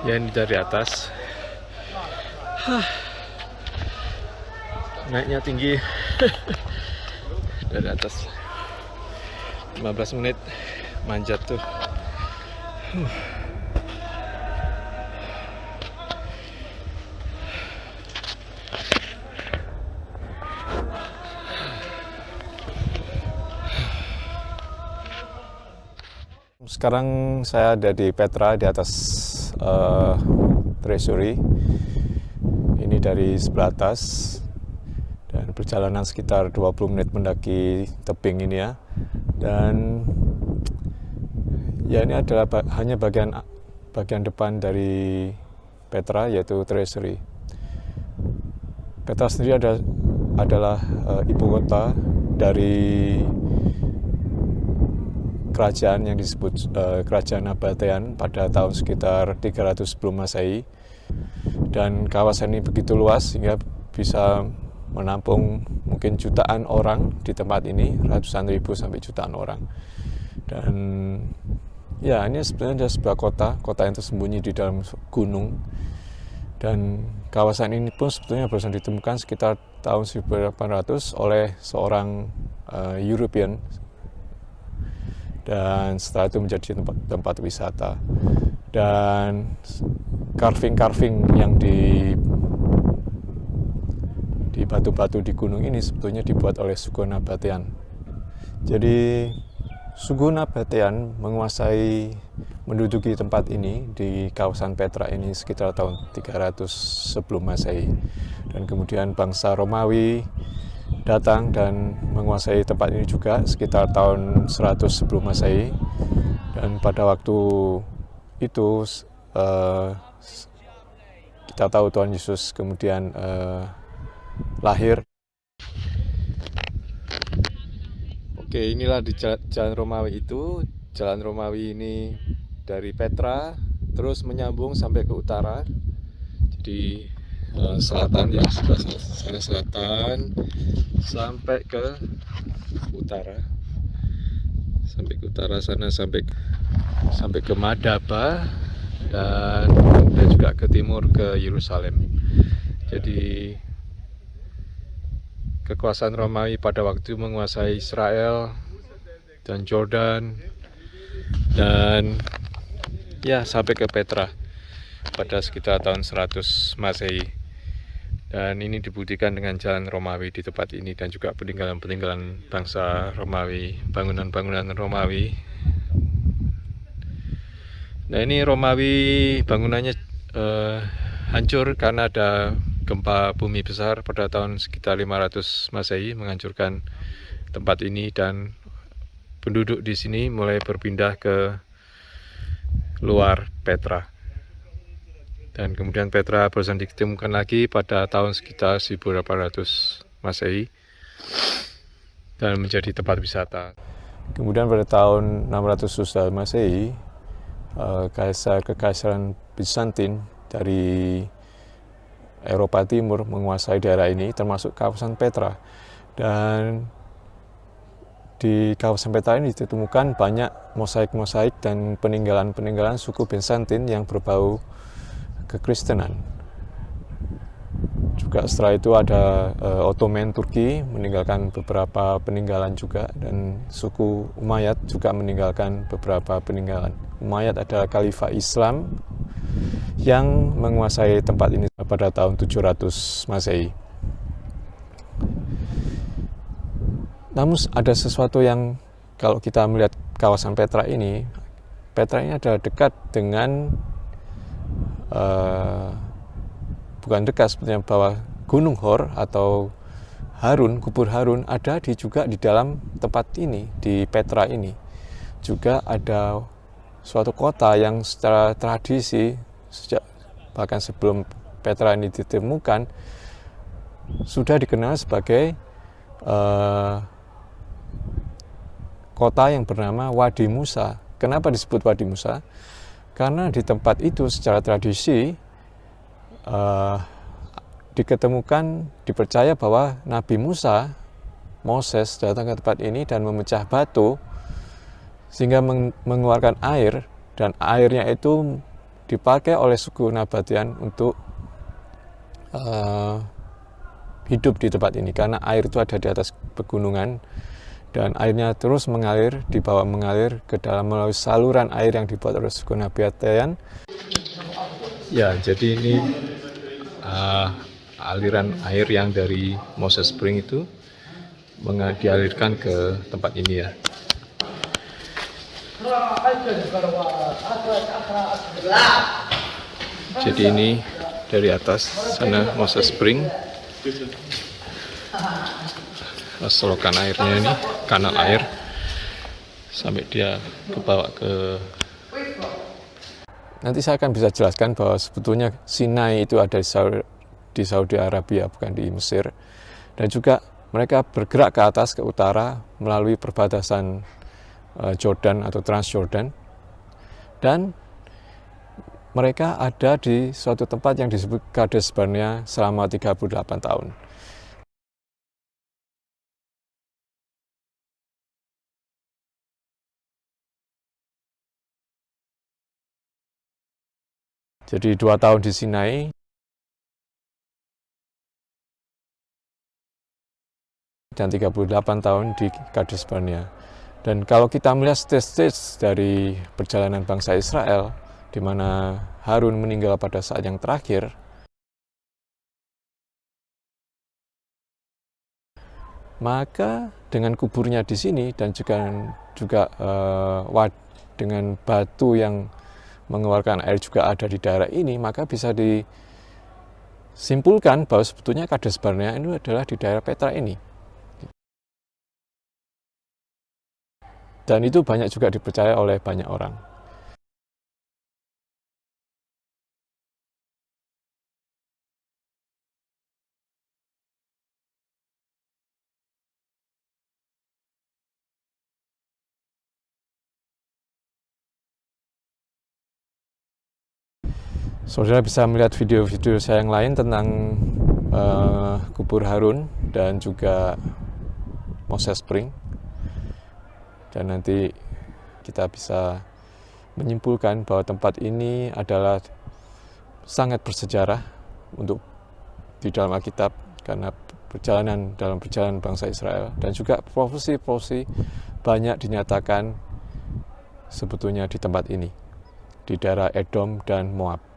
Ya, ini dari atas. Naiknya tinggi. Dari atas 15 menit manjat tuh. Sekarang saya ada di Petra, di atas Treasury. Ini dari sebelah atas, dan perjalanan sekitar 20 menit mendaki tebing ini ya. Dan ya, ini adalah hanya bagian depan dari Petra, yaitu Treasury. Petra sendiri adalah ibu kota dari kerajaan yang disebut Kerajaan Nabatean pada tahun sekitar 300 sebelum Masehi. Dan kawasan ini begitu luas sehingga bisa menampung mungkin jutaan orang di tempat ini, ratusan ribu sampai jutaan orang. Dan ya, ini sebenarnya sebuah kota yang tersembunyi di dalam gunung. Dan kawasan ini pun sebetulnya baru ditemukan sekitar tahun 1800 oleh seorang European. Dan setelah itu menjadi tempat wisata. Dan carving yang di batu-batu di gunung ini sebetulnya dibuat oleh suku Nabatean. Jadi suku Nabatean menduduki tempat ini di kawasan Petra ini sekitar tahun 300 sebelum Masehi. Dan kemudian bangsa Romawi datang dan menguasai tempat ini juga sekitar tahun 100 sebelum Masehi. Dan pada waktu itu kita tahu Tuhan Yesus kemudian lahir. Oke, inilah di Jalan Romawi itu. Jalan Romawi ini dari Petra terus menyambung sampai ke utara. Jadi selatan ya, sebelah selatan sampai ke utara. Sampai ke utara sana, sampai ke Madaba, dan juga ke timur ke Yerusalem. Jadi kekuasaan Romawi pada waktu itu menguasai Israel dan Jordan, dan ya sampai ke Petra pada sekitar tahun 100 Masehi. Dan ini dibuktikan dengan jalan Romawi di tempat ini, dan juga peninggalan-peninggalan bangsa Romawi, bangunan-bangunan Romawi. Nah, ini Romawi bangunannya hancur karena ada gempa bumi besar pada tahun sekitar 500 Masehi menghancurkan tempat ini, dan penduduk di sini mulai berpindah ke luar Petra. Dan kemudian Petra baru ditemukan lagi pada tahun sekitar 1800 Masehi dan menjadi tempat wisata. Kemudian pada tahun 600 Masehi, Kekaisaran Bizantin dari Eropa Timur menguasai daerah ini, termasuk kawasan Petra. Dan di kawasan Petra ini ditemukan banyak mosaik-mosaik dan peninggalan-peninggalan suku Bizantin yang berbau kekristenan. Juga setelah itu ada Ottoman Turki meninggalkan beberapa peninggalan juga, dan suku Umayyad juga meninggalkan beberapa peninggalan. Umayyad adalah khalifah Islam yang menguasai tempat ini pada tahun 700 Masehi. Namun ada sesuatu yang kalau kita melihat kawasan Petra ini adalah dekat dengan bukan dekat sebenarnya, bahwa Gunung Hor atau Harun, kubur Harun ada juga di dalam tempat ini, di Petra ini. Juga ada suatu kota yang secara tradisi bahkan sebelum Petra ini ditemukan sudah dikenal sebagai kota yang bernama Wadi Musa. Kenapa disebut Wadi Musa? Karena di tempat itu secara tradisi dipercaya bahwa Nabi Moses datang ke tempat ini dan memecah batu sehingga mengeluarkan air, dan airnya itu dipakai oleh suku Nabataean untuk hidup di tempat ini, karena air itu ada di atas pegunungan dan airnya terus mengalir, dibawa mengalir ke dalam melalui saluran air yang dibuat oleh suku Nabataean. Ya, jadi ini aliran air yang dari Moses Spring itu dialirkan ke tempat ini ya. Jadi ini dari atas sana Moses Spring, selokan airnya ini, kanal air, sampai dia kebawa ke. Nanti saya akan bisa jelaskan bahwa sebetulnya Sinai itu ada di Saudi Arabia, bukan di Mesir. Dan juga mereka bergerak ke atas, ke utara, melalui perbatasan Jordan atau Transjordan. Dan mereka ada di suatu tempat yang disebut Kades Barnea selama 38 tahun. Jadi 2 tahun di Sinai, dan 38 tahun di Kades Barnea. Dan kalau kita melihat stage-stage dari perjalanan bangsa Israel, di mana Harun meninggal pada saat yang terakhir, maka dengan kuburnya di sini dan juga dengan batu yang mengeluarkan air juga ada di daerah ini, maka bisa disimpulkan bahwa sebetulnya Kades Barnea ini adalah di daerah Petra ini. Dan itu banyak juga dipercaya oleh banyak orang. Saudara bisa melihat video-video saya yang lain tentang kubur Harun dan juga Moses Spring. Dan nanti kita bisa menyimpulkan bahwa tempat ini adalah sangat bersejarah untuk di dalam Alkitab, karena dalam perjalanan bangsa Israel, dan juga profesi-profesi banyak dinyatakan sebetulnya di tempat ini, di daerah Edom dan Moab.